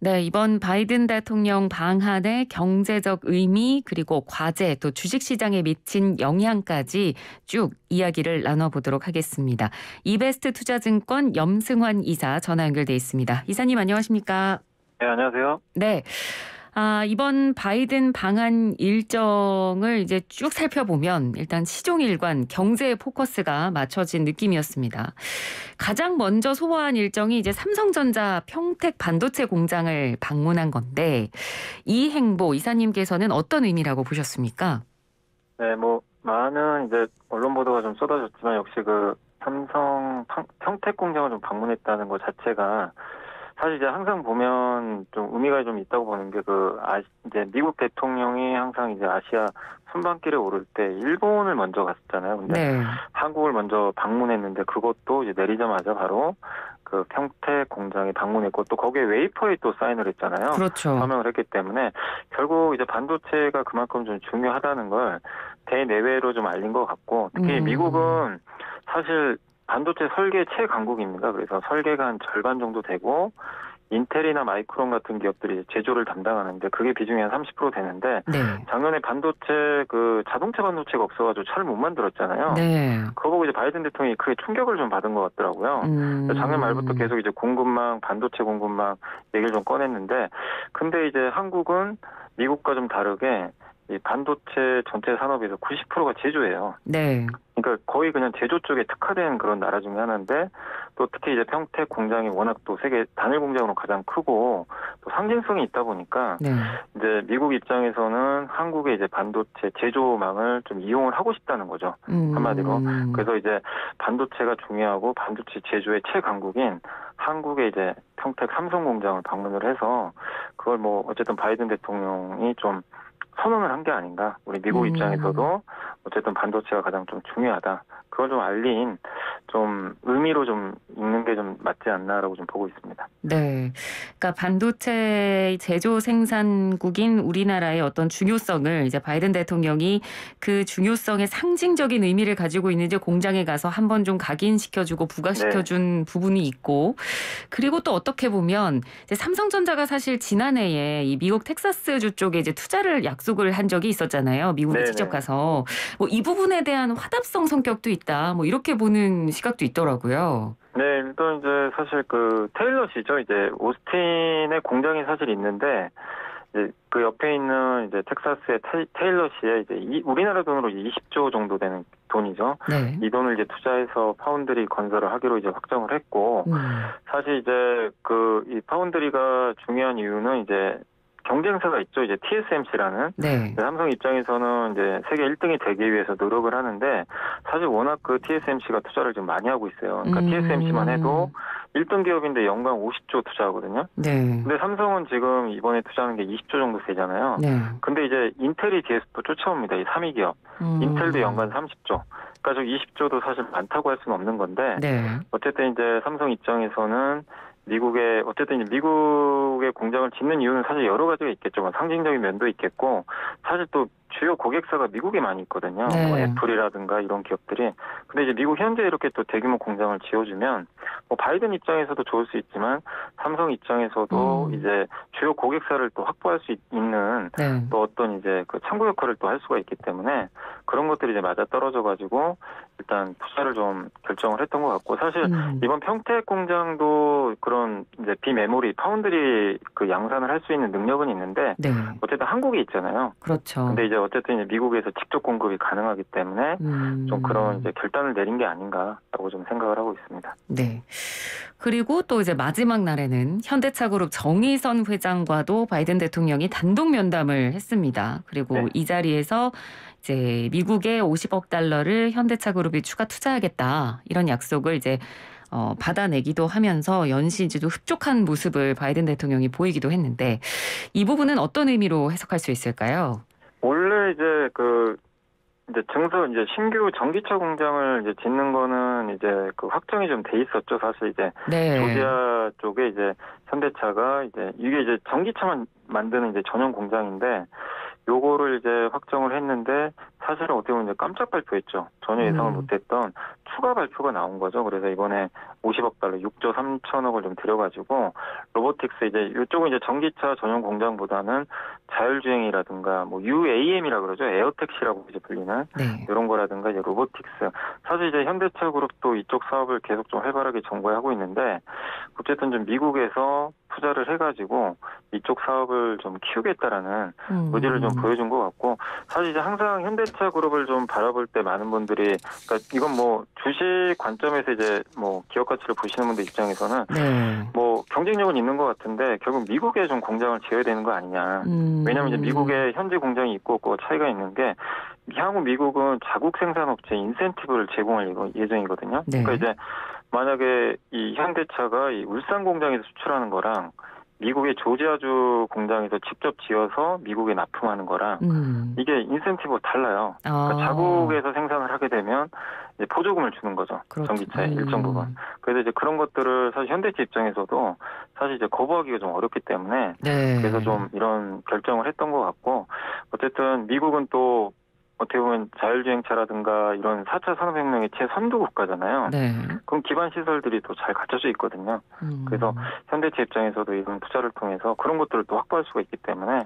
네, 이번 바이든 대통령 방한의 경제적 의미 그리고 과제 또 주식시장에 미친 영향까지 쭉 이야기를 나눠보도록 하겠습니다. 이베스트 투자증권 염승환 이사 전화 연결돼 있습니다. 이사님 안녕하십니까? 네, 안녕하세요. 네. 이번 바이든 방한 일정을 이제 쭉 살펴보면 일단 시종일관 경제에 포커스가 맞춰진 느낌이었습니다. 가장 먼저 소화한 일정이 이제 삼성전자 평택 반도체 공장을 방문한 건데 이 행보 이사님께서는 어떤 의미라고 보셨습니까? 네, 많은 이제 언론 보도가 좀 쏟아졌지만 역시 그 삼성 평택 공장을 좀 방문했다는 것 자체가 사실 이제 항상 보면 좀 의미가 좀 있다고 보는 게 이제 미국 대통령이 항상 이제 아시아 순방길에 오를 때 일본을 먼저 갔었잖아요. 근데 네. 한국을 먼저 방문했는데 그것도 이제 내리자마자 바로 그 평택 공장에 방문했고 또 거기에 웨이퍼에 또 사인을 했잖아요. 그렇죠. 서명을 했기 때문에 결국 이제 반도체가 그만큼 좀 중요하다는 걸 대내외로 좀 알린 것 같고 특히 미국은 사실 반도체 설계 최강국입니다. 그래서 설계가 한 절반 정도 되고 인텔이나 마이크론 같은 기업들이 제조를 담당하는데 그게 비중이 한 30% 되는데 네. 작년에 반도체 자동차 반도체가 없어가지고 차를 못 만들었잖아요. 네. 그거 보고 이제 바이든 대통령이 크게 충격을 좀 받은 것 같더라고요. 작년 말부터 계속 이제 공급망, 반도체 공급망 얘기를 좀 꺼냈는데 근데 이제 한국은 미국과 좀 다르게 이 반도체 전체 산업에서 90%가 제조예요. 네. 그러니까 거의 그냥 제조 쪽에 특화된 그런 나라 중에 하나인데 또 특히 이제 평택 공장이 워낙 또 세계 단일 공장으로 가장 크고 또 상징성이 있다 보니까 네. 이제 미국 입장에서는 한국의 이제 반도체 제조망을 좀 이용을 하고 싶다는 거죠. 한마디로. 그래서 이제 반도체가 중요하고 반도체 제조의 최강국인 한국의 이제 평택 삼성 공장을 방문을 해서 그걸 어쨌든 바이든 대통령이 좀 선언을 한 게 아닌가. 우리 미국 입장에서도 어쨌든 반도체가 가장 좀 중요하다. 그걸 좀 알린 좀 의미로 좀 읽는 게 좀 맞지 않나라고 좀 보고 있습니다. 네. 그러니까 반도체 제조 생산국인 우리나라의 어떤 중요성을 이제 바이든 대통령이 그 중요성의 상징적인 의미를 가지고 있는 이제 공장에 가서 한번 좀 각인시켜주고 부각시켜준 부분이 있고 그리고 또 어떻게 보면 이제 삼성전자가 사실 지난해에 이 미국 텍사스주 쪽에 이제 투자를 약속을 한 적이 있었잖아요. 미국에 직접 가서 이 부분에 대한 화답성 성격도 있다. 이렇게 보는 시각도 있더라고요. 네, 일단 이제 사실 테일러시죠. 이제 오스틴에 공장이 사실 있는데 이제 그 옆에 있는 이제 텍사스의 테일러시에 이제 우리나라 돈으로 20조 정도 되는 돈이죠. 네. 이 돈을 이제 투자해서 파운드리 건설을 하기로 이제 확정을 했고 사실 이제 이 파운드리가 중요한 이유는 이제 경쟁사가 있죠. 이제 TSMC라는. 네. 삼성 입장에서는 이제 세계 1등이 되기 위해서 노력을 하는데 사실 워낙 TSMC가 투자를 좀 많이 하고 있어요. 그러니까 TSMC만 해도 1등 기업인데 연간 50조 투자하거든요. 네. 근데 삼성은 지금 이번에 투자하는 게 20조 정도 되잖아요. 네. 근데 이제 인텔이 뒤에서 또 쫓아옵니다. 이 3위 기업. 인텔도 연간 30조. 그러니까 저 20조도 사실 많다고 할 수는 없는 건데 네. 어쨌든 이제 삼성 입장에서는 미국의 공장을 짓는 이유는 사실 여러 가지가 있겠죠. 상징적인 면도 있겠고 사실 또 주요 고객사가 미국에 많이 있거든요. 네. 애플이라든가 이런 기업들이. 근데 이제 미국 현재 이렇게 또 대규모 공장을 지어주면 바이든 입장에서도 좋을 수 있지만 삼성 입장에서도 이제 주요 고객사를 또 확보할 수 있는 네. 또 어떤 이제 창구 역할을 또 할 수가 있기 때문에 그런 것들이 이제 맞아 떨어져 가지고 일단 투자를 좀 결정을 했던 것 같고 사실 이번 평택 공장도 그런 이제 비메모리 파운드리 양산을 할 수 있는 능력은 있는데 네. 어쨌든 한국에 있잖아요. 그렇죠. 근데 이제 어쨌든 이제 미국에서 직접 공급이 가능하기 때문에 좀 그런 이제 결단을 내린 게 아닌가라고 좀 생각을 하고 있습니다. 네. 그리고 또 이제 마지막 날에는 현대차그룹 정의선 회장과도 바이든 대통령이 단독 면담을 했습니다. 그리고 이 자리에서 이제 미국의 50억 달러를 현대차그룹이 추가 투자하겠다 이런 약속을 이제 받아내기도 하면서 연시지도 흡족한 모습을 바이든 대통령이 보이기도 했는데 이 부분은 어떤 의미로 해석할 수 있을까요? 원래 이제 신규 전기차 공장을 이제 짓는 거는 이제 확정이 좀 돼 있었죠. 사실 이제 조지아 쪽에 이제 현대차가 이제 이게 이제 전기차만 만드는 이제 전용 공장인데 요거를 이제 확정을 했는데 사실은 어떻게 보면 이제 깜짝 발표했죠. 전혀 예상을 못했던 추가 발표가 나온 거죠. 그래서 이번에 50억 달러, 6조 3천억을 좀 들여가지고 로보틱스 이제 이쪽은 이제 전기차 전용 공장보다는 자율주행이라든가 뭐 UAM이라 그러죠. 에어택시라고 이제 불리는 네. 이런 거라든가 이제 로보틱스. 사실 이제 현대차 그룹도 이쪽 사업을 계속 좀 활발하게 정보하고 있는데 어쨌든 좀 미국에서 투자를 해가지고 이쪽 사업을 좀 키우겠다라는 의지를 좀 보여준 것 같고 사실 이제 항상 현대차 그룹을 좀 바라볼 때 많은 분들이 그러니까 이건 뭐 주식 관점에서 이제 뭐 기업 가치를 보시는 분들 입장에서는 네. 뭐 경쟁력은 있는 것 같은데 결국 미국에 좀 공장을 지어야 되는 거 아니냐. 왜냐하면 이제 미국에 현지 공장이 있고 없고 차이가 있는 게 향후 미국은 자국 생산업체 인센티브를 제공할 예정이거든요. 네. 그러니까 이제 만약에 이 현대차가 이 울산 공장에서 수출하는 거랑 미국의 조지아주 공장에서 직접 지어서 미국에 납품하는 거랑 이게 인센티브가 달라요. 그러니까 자국에서 생산을 하게 되면 이제 보조금을 주는 거죠. 그렇죠. 전기차의 일정 부분. 그래서 이제 그런 것들을 사실 현대차 입장에서도 사실 이제 거부하기가 좀 어렵기 때문에 네. 그래서 좀 이런 결정을 했던 것 같고 어쨌든 미국은 또 어떻게 보면 자율주행차라든가 이런 4차 산업혁명의 최선두 국가잖아요. 네. 그럼 기반 시설들이 또 잘 갖춰져 있거든요. 그래서 현대차 입장에서도 이런 투자를 통해서 그런 것들을 또 확보할 수가 있기 때문에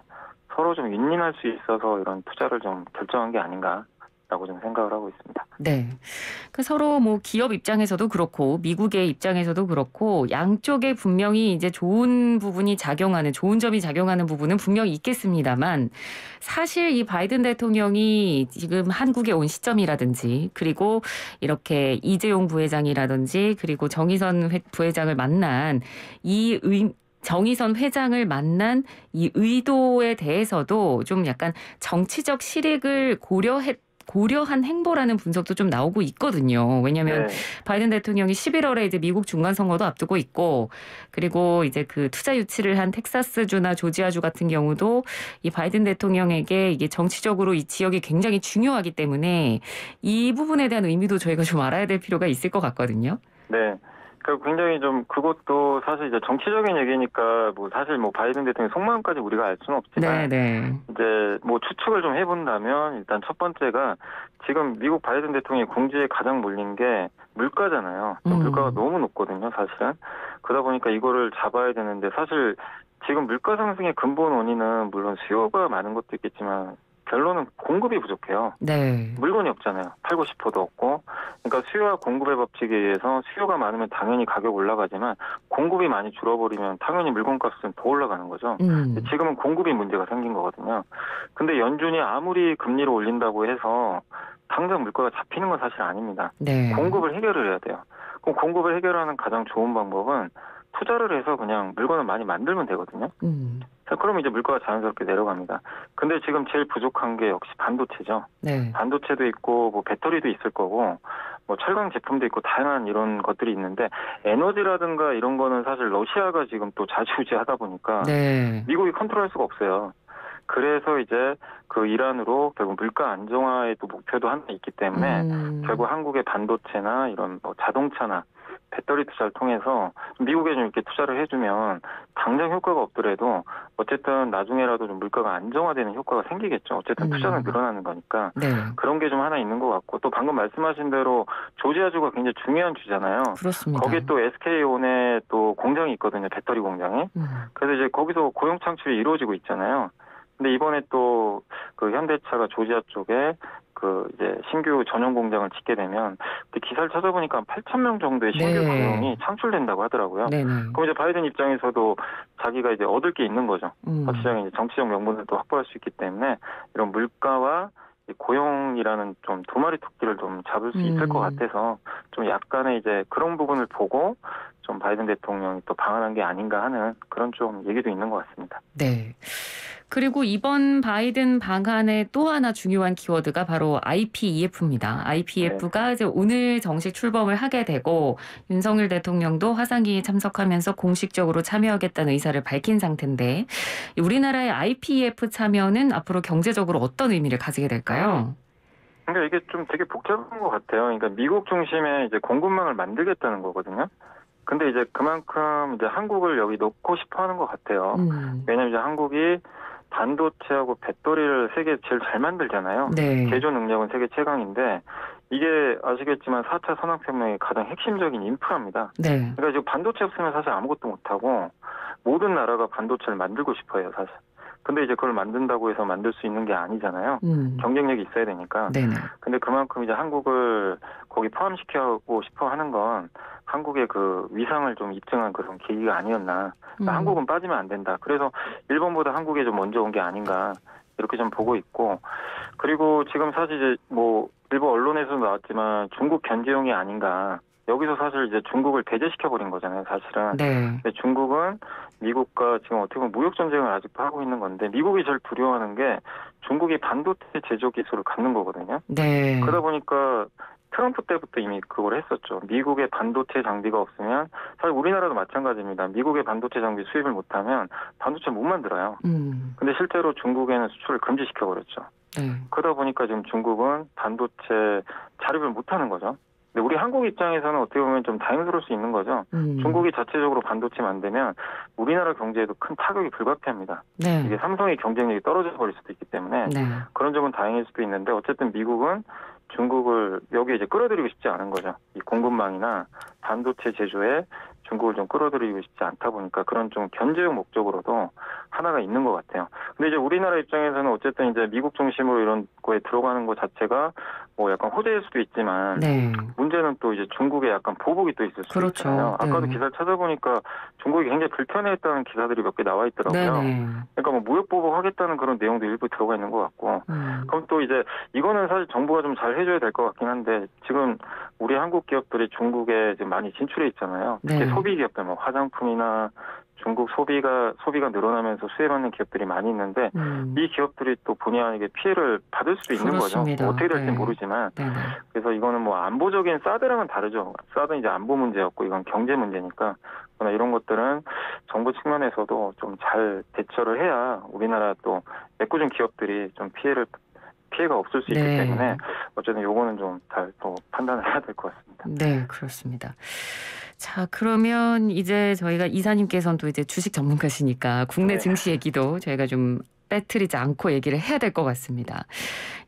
서로 좀 윈윈할 수 있어서 이런 투자를 좀 결정한 게 아닌가라고 좀 생각을 하고 있습니다. 네. 그 서로 뭐 기업 입장에서도 그렇고 미국의 입장에서도 그렇고 양쪽에 분명히 이제 좋은 부분이 작용하는 좋은 점이 작용하는 부분은 분명히 있겠습니다만 사실 이 바이든 대통령이 지금 한국에 온 시점이라든지 그리고 이렇게 이재용 부회장이라든지 그리고 정의선 부회장을 만난 정의선 회장을 만난 이 의도에 대해서도 좀 약간 정치적 실익을 고려한 행보라는 분석도 좀 나오고 있거든요. 왜냐하면 바이든 대통령이 11월에 이제 미국 중간선거도 앞두고 있고 그리고 이제 그 투자 유치를 한 텍사스주나 조지아주 같은 경우도 이 바이든 대통령에게 이게 정치적으로 이 지역이 굉장히 중요하기 때문에 이 부분에 대한 의미도 저희가 좀 알아야 될 필요가 있을 것 같거든요. 네. 그러니까 굉장히 좀 그것도 사실 이제 정치적인 얘기니까 뭐 사실 뭐 바이든 대통령 속마음까지 우리가 알 수는 없지만 이제 뭐 추측을 좀 해본다면 일단 첫 번째가 지금 미국 바이든 대통령이 공지에 가장 몰린 게 물가잖아요. 물가가 너무 높거든요, 사실은. 그러다 보니까 이거를 잡아야 되는데 사실 지금 물가 상승의 근본 원인은 물론 수요가 많은 것도 있겠지만 결론은 공급이 부족해요. 네. 물건이 없잖아요. 팔고 싶어도 없고. 그러니까 수요와 공급의 법칙에 의해서 수요가 많으면 당연히 가격 올라가지만 공급이 많이 줄어버리면 당연히 물건값은 더 올라가는 거죠. 지금은 공급이 문제가 생긴 거거든요. 근데 연준이 아무리 금리를 올린다고 해서 당장 물가가 잡히는 건 사실 아닙니다. 네. 공급을 해결을 해야 돼요. 그럼 공급을 해결하는 가장 좋은 방법은 투자를 해서 그냥 물건을 많이 만들면 되거든요. 자, 그러면 이제 물가가 자연스럽게 내려갑니다. 근데 지금 제일 부족한 게 역시 반도체죠. 네. 반도체도 있고 뭐 배터리도 있을 거고 뭐 철강 제품도 있고 다양한 이런 것들이 있는데 에너지라든가 이런 거는 사실 러시아가 지금 또 좌지우지하다 보니까 미국이 컨트롤할 수가 없어요. 그래서 이제 그 일환으로 결국 물가 안정화의 또 목표도 하나 있기 때문에 결국 한국의 반도체나 이런 뭐 자동차나 배터리 투자를 통해서 미국에 좀 이렇게 투자를 해주면 당장 효과가 없더라도 어쨌든 나중에라도 좀 물가가 안정화되는 효과가 생기겠죠. 어쨌든 투자는 늘어나는 거니까 그런 게 좀 하나 있는 것 같고 또 방금 말씀하신 대로 조지아주가 굉장히 중요한 주잖아요. 그렇습니다. 거기에 또 SK온의 또 공장이 있거든요. 배터리 공장이. 그래서 이제 거기서 고용 창출이 이루어지고 있잖아요. 근데 이번에 또 그 현대차가 조지아 쪽에 그 이제 신규 전용 공장을 짓게 되면 기사를 찾아보니까 8,000명 정도의 신규 고용이 창출된다고 하더라고요. 그럼 이제 바이든 입장에서도 자기가 이제 얻을 게 있는 거죠. 확실하게 이제 정치적 명분을 또 확보할 수 있기 때문에 이런 물가와 고용이라는 좀 두 마리 토끼를 좀 잡을 수 있을 것 같아서 좀 약간의 이제 그런 부분을 보고 좀 바이든 대통령이 또 방한한 게 아닌가 하는 그런 좀 얘기도 있는 것 같습니다. 네. 그리고 이번 바이든 방한의 또 하나 중요한 키워드가 바로 IPEF입니다. IPEF가 이제 오늘 정식 출범을 하게 되고 윤석열 대통령도 화상기에 참석하면서 공식적으로 참여하겠다는 의사를 밝힌 상태인데 우리나라의 IPEF 참여는 앞으로 경제적으로 어떤 의미를 가지게 될까요? 그러니까 이게 좀 되게 복잡한 것 같아요. 그러니까 미국 중심의 이제 공급망을 만들겠다는 거거든요. 근데 이제 그만큼 이제 한국을 여기 넣고 싶어 하는 것 같아요. 왜냐면 이제 한국이 반도체하고 배터리를 세계 제일 잘 만들잖아요. 네. 제조 능력은 세계 최강인데 이게 아시겠지만 4차 산업혁명의 가장 핵심적인 인프라입니다. 네. 그러니까 지금 반도체 없으면 사실 아무것도 못하고 모든 나라가 반도체를 만들고 싶어요, 사실. 근데 이제 그걸 만든다고 해서 만들 수 있는 게 아니잖아요. 경쟁력이 있어야 되니까. 네네. 근데 그만큼 이제 한국을 거기 포함시키고 싶어 하는 건 한국의 그 위상을 좀 입증한 그런 계기가 아니었나. 그러니까 한국은 빠지면 안 된다. 그래서 일본보다 한국에 좀 먼저 온 게 아닌가. 이렇게 좀 보고 있고. 그리고 지금 사실 이제 뭐 일부 언론에서도 나왔지만 중국 견제용이 아닌가. 여기서 사실 이제 중국을 배제시켜버린 거잖아요, 사실은. 네. 근데 중국은 미국과 지금 어떻게 보면 무역전쟁을 아직도 하고 있는 건데, 미국이 제일 두려워하는 게 중국이 반도체 제조 기술을 갖는 거거든요. 네. 그러다 보니까 트럼프 때부터 이미 그걸 했었죠. 미국의 반도체 장비가 없으면, 사실 우리나라도 마찬가지입니다. 미국의 반도체 장비 수입을 못하면 반도체 못 만들어요. 근데 실제로 중국에는 수출을 금지시켜버렸죠. 네. 그러다 보니까 지금 중국은 반도체 자립을 못하는 거죠. 근데 우리 한국 입장에서는 어떻게 보면 좀 다행스러울 수 있는 거죠. 중국이 자체적으로 반도체 만들면 우리나라 경제에도 큰 타격이 불가피합니다. 네. 이게 삼성의 경쟁력이 떨어져 버릴 수도 있기 때문에 네. 그런 점은 다행일 수도 있는데 어쨌든 미국은 중국을 여기에 이제 끌어들이고 싶지 않은 거죠. 이 공급망이나 반도체 제조에 중국을 좀 끌어들이고 싶지 않다 보니까 그런 좀 견제용 목적으로도 하나가 있는 것 같아요. 근데 이제 우리나라 입장에서는 어쨌든 이제 미국 중심으로 이런 거에 들어가는 것 자체가 뭐 약간 호재일 수도 있지만 네. 문제는 또 이제 중국에 약간 보복이 또 있을 수 그렇죠. 있잖아요. 아까도 네. 기사를 찾아보니까 중국이 굉장히 불편해했다는 기사들이 몇 개 나와 있더라고요. 네네. 그러니까 뭐 무역 보복하겠다는 그런 내용도 일부 들어가 있는 것 같고. 그럼 또 이제 이거는 사실 정부가 좀 잘 해줘야 될 것 같긴 한데 지금 우리 한국 기업들이 중국에 지금 많이 진출해 있잖아요. 특히 네. 소비 기업들, 뭐 화장품이나 중국 소비가 늘어나면서 수혜받는 기업들이 많이 있는데 이 기업들이 또 본의 아니게 피해를 받을 수도 있는 그렇습니다. 거죠. 뭐 어떻게 될지 네. 모르지만. 네네. 그래서 이거는 뭐 안보적인 사드랑은 다르죠. 사드는 이제 안보 문제였고 이건 경제 문제니까. 그러나 이런 것들은 정부 측면에서도 좀 잘 대처를 해야 우리나라 또 애꿎은 기업들이 좀 피해가 없을 수 있기 네. 때문에 어쨌든 요거는 좀 잘 또 판단을 해야 될 것 같습니다. 네, 그렇습니다. 자, 그러면 이제 저희가 이사님께서는 또 이제 주식 전문가시니까 국내 네. 증시 얘기도 저희가 좀 빼뜨리지 않고 얘기를 해야 될 것 같습니다.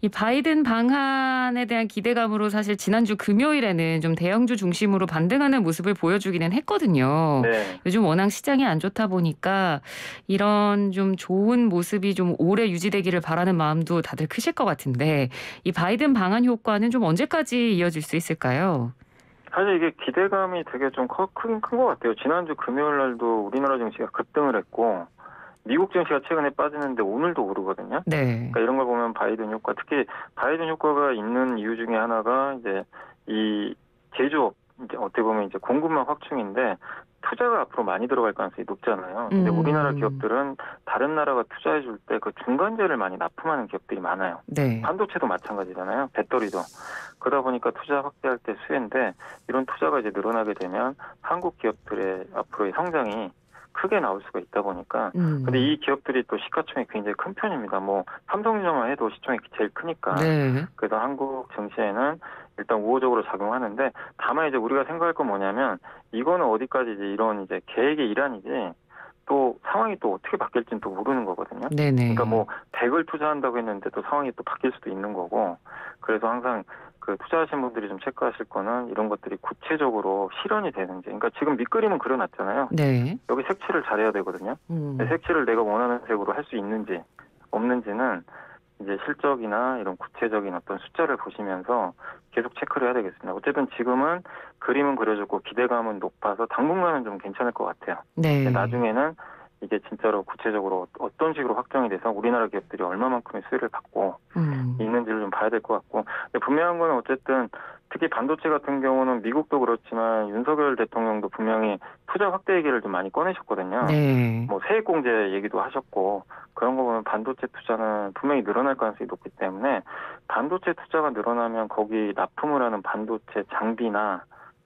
이 바이든 방한에 대한 기대감으로 사실 지난주 금요일에는 좀 대형주 중심으로 반등하는 모습을 보여주기는 했거든요. 네. 요즘 워낙 시장이 안 좋다 보니까 이런 좀 좋은 모습이 좀 오래 유지되기를 바라는 마음도 다들 크실 것 같은데 이 바이든 방한 효과는 좀 언제까지 이어질 수 있을까요? 사실 이게 기대감이 되게 좀 큰 것 같아요. 지난주 금요일 날도 우리나라 증시가 급등을 했고 미국 증시가 최근에 빠지는데 오늘도 오르거든요. 네. 그러니까 이런 걸 보면 바이든 효과, 특히 바이든 효과가 있는 이유 중에 하나가 이제 이 제조업, 이제 어떻게 보면 이제 공급망 확충인데 투자가 앞으로 많이 들어갈 가능성이 높잖아요. 근데 우리나라 기업들은 다른 나라가 투자해 줄 때 그 중간재를 많이 납품하는 기업들이 많아요. 네. 반도체도 마찬가지잖아요. 배터리도. 그러다 보니까 투자 확대할 때 수혜인데 이런 투자가 이제 늘어나게 되면 한국 기업들의 앞으로의 성장이 크게 나올 수가 있다 보니까 근데 이 기업들이 또 시가총액이 굉장히 큰 편입니다. 뭐 삼성전자만 해도 시총이 제일 크니까. 네. 그래서 한국 증시에는 일단 우호적으로 작용하는데 다만 이제 우리가 생각할 건 뭐냐면 이거는 어디까지 이제 이런 이제 계획의 일환이지 또 상황이 또 어떻게 바뀔지는 또 모르는 거거든요. 네네. 그러니까 뭐 100을 투자한다고 했는데 또 상황이 또 바뀔 수도 있는 거고 그래서 항상 그 투자하신 분들이 좀 체크하실 거는 이런 것들이 구체적으로 실현이 되는지. 그러니까 지금 밑그림은 그려놨잖아요. 네. 여기 색칠을 잘해야 되거든요. 색칠을 내가 원하는 색으로 할 수 있는지 없는지는 이제 실적이나 이런 구체적인 어떤 숫자를 보시면서 계속 체크를 해야 되겠습니다. 어쨌든 지금은 그림은 그려졌고 기대감은 높아서 당분간은 좀 괜찮을 것 같아요. 네. 나중에는 이게 진짜로 구체적으로 어떤 식으로 확정이 돼서 우리나라 기업들이 얼마만큼의 수혜를 받고 있는지를 좀 봐야 될 것 같고 근데 분명한 건 어쨌든 특히 반도체 같은 경우는 미국도 그렇지만 윤석열 대통령도 분명히 투자 확대 얘기를 좀 많이 꺼내셨거든요. 네. 뭐 세액공제 얘기도 하셨고 그런 거 보면 반도체 투자는 분명히 늘어날 가능성이 높기 때문에 반도체 투자가 늘어나면 거기 납품을 하는 반도체 장비나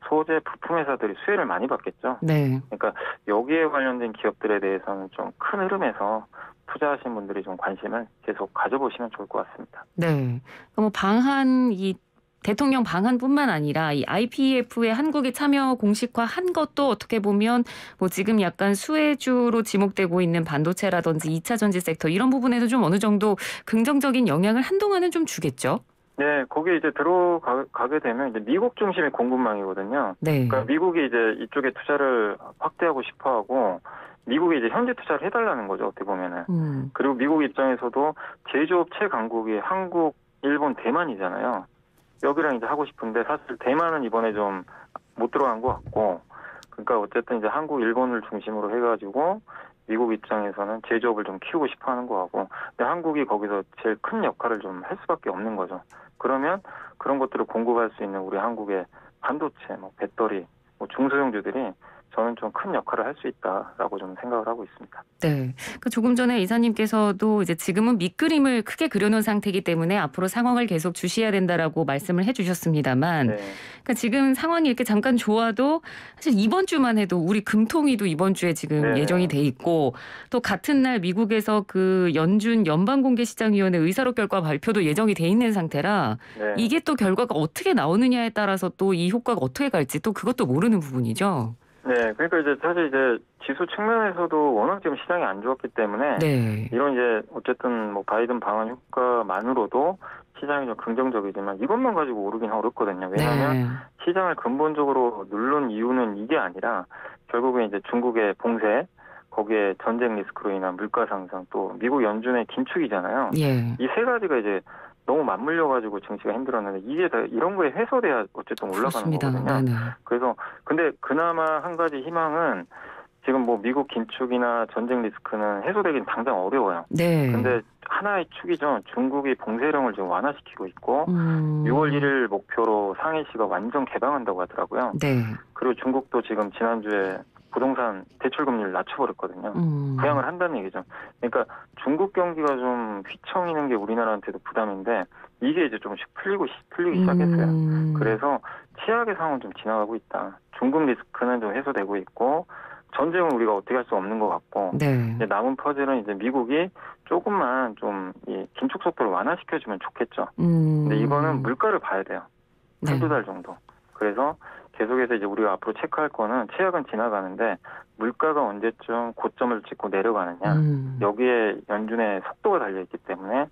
소재 부품 회사들이 수혜를 많이 받겠죠. 네. 그러니까 여기에 관련된 기업들에 대해서는 좀 큰 흐름에서 투자하신 분들이 좀 관심을 계속 가져보시면 좋을 것 같습니다. 네. 뭐 방한 이 대통령 방한뿐만 아니라 이 IPEF에 한국이 참여 공식화한 것도 어떻게 보면 뭐 지금 약간 수혜주로 지목되고 있는 반도체라든지 2차 전지 섹터 이런 부분에도 좀 어느 정도 긍정적인 영향을 한동안은 좀 주겠죠. 네, 거기에 이제 들어가게 되면 이제 미국 중심의 공급망이거든요. 네. 그러니까 미국이 이제 이쪽에 투자를 확대하고 싶어하고 미국이 이제 현지 투자를 해달라는 거죠, 어떻게 보면은. 그리고 미국 입장에서도 제조업 최강국이 한국, 일본, 대만이잖아요. 여기랑 이제 하고 싶은데 사실 대만은 이번에 좀 못 들어간 것 같고, 그러니까 어쨌든 이제 한국, 일본을 중심으로 해가지고 미국 입장에서는 제조업을 좀 키우고 싶어하는 거 하고, 근데 한국이 거기서 제일 큰 역할을 좀 할 수밖에 없는 거죠. 그러면 그런 것들을 공급할 수 있는 우리 한국의 반도체, 뭐 배터리, 뭐 중소형주들이 저는 좀 큰 역할을 할 수 있다라고 좀 생각을 하고 있습니다. 네. 그 조금 전에 이사님께서도 이제 지금은 밑그림을 크게 그려놓은 상태이기 때문에 앞으로 상황을 계속 주시해야 된다라고 말씀을 해주셨습니다만, 네. 그러니까 지금 상황이 이렇게 잠깐 좋아도 사실 이번 주만 해도 우리 금통위도 이번 주에 지금 네네. 예정이 돼 있고 또 같은 날 미국에서 그 연준 연방공개시장위원회 의사록 결과 발표도 예정이 돼 있는 상태라 네. 이게 또 결과가 어떻게 나오느냐에 따라서 또 이 효과가 어떻게 갈지 또 그것도 모르는 부분이죠. 네, 그러니까 이제 사실 이제 지수 측면에서도 워낙 지금 시장이 안 좋았기 때문에 네. 이런 이제 어쨌든 뭐 바이든 방한 효과만으로도 시장이 좀 긍정적이지만 이것만 가지고 오르긴 어렵거든요. 왜냐하면 네. 시장을 근본적으로 누른 이유는 이게 아니라 결국에 이제 중국의 봉쇄, 거기에 전쟁 리스크로 인한 물가 상승, 또 미국 연준의 긴축이잖아요. 예. 이 세 가지가 이제 너무 맞물려가지고 증시가 힘들었는데 이게 다 이런 거에 해소돼야 어쨌든 올라가는 그렇습니다. 거거든요. 네네. 그래서 근데 그나마 한 가지 희망은 지금 뭐 미국 긴축이나 전쟁 리스크는 해소되긴 당장 어려워요. 네. 근데 하나의 축이죠. 중국이 봉쇄령을 지금 완화시키고 있고 6월 1일 목표로 상해시가 완전 개방한다고 하더라고요. 네. 그리고 중국도 지금 지난주에 부동산 대출 금리를 낮춰버렸거든요. 부양을 한다는 얘기죠. 그러니까 중국 경기가 좀 휘청이는 게 우리나라한테도 부담인데 이게 이제 조금씩 풀리기 시작했어요. 그래서 최악의 상황은 좀 지나가고 있다. 중국 리스크는 좀 해소되고 있고 전쟁은 우리가 어떻게 할 수 없는 것 같고 네. 이제 남은 퍼즐은 이제 미국이 조금만 좀 이 긴축 속도를 완화시켜주면 좋겠죠. 근데 이거는 물가를 봐야 돼요. 네. 한두 달 정도. 그래서 계속해서 이제 우리가 앞으로 체크할 거는 최악은 지나가는데 물가가 언제쯤 고점을 찍고 내려가느냐. 여기에 연준의 속도가 달려있기 때문에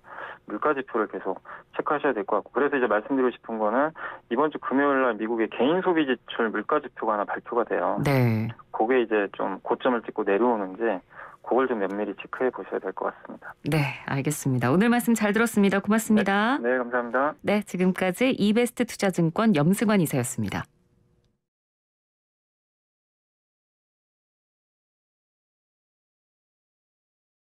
물가 지표를 계속 체크하셔야 될 것 같고 그래서 이제 말씀드리고 싶은 거는 이번 주 금요일 날 미국의 개인 소비 지출 물가 지표가 하나 발표가 돼요. 네. 그게 이제 좀 고점을 찍고 내려오는지 그걸 좀 면밀히 체크해 보셔야 될 것 같습니다. 네, 알겠습니다. 오늘 말씀 잘 들었습니다. 고맙습니다. 네, 감사합니다. 네, 지금까지 이베스트 투자증권 염승환 이사였습니다.